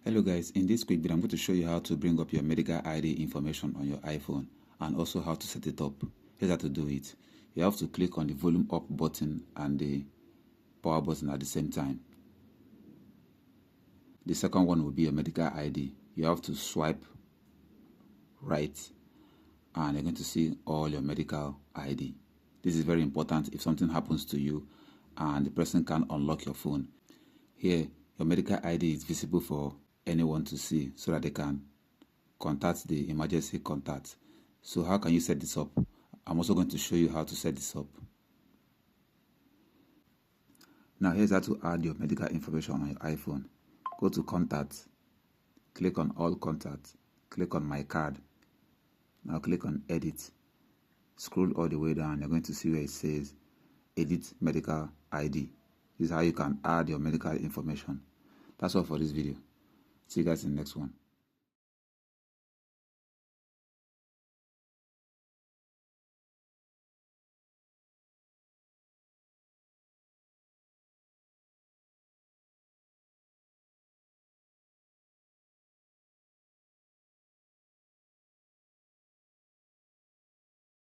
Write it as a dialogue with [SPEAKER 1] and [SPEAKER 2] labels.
[SPEAKER 1] Hello guys, in this quick video I'm going to show you how to bring up your medical ID information on your iPhone and also how to set it up. Here's how to do it. You have to click on the volume up button and the power button at the same time. The second one will be your medical ID. You have to swipe right and you're going to see all your medical ID. This is very important if something happens to you and the person can't unlock your phone. Here, your medical ID is visible for anyone to see so that they can contact the emergency contact. So how can you set this up? I'm also going to show you how to set this up. Now here's how to add your medical information on your iPhone. Go to Contacts, click on All Contacts, click on My Card. Now click on Edit. Scroll all the way down. You're going to see where it says Edit Medical ID. This is how you can add your medical information. That's all for this video. See you guys in the next one.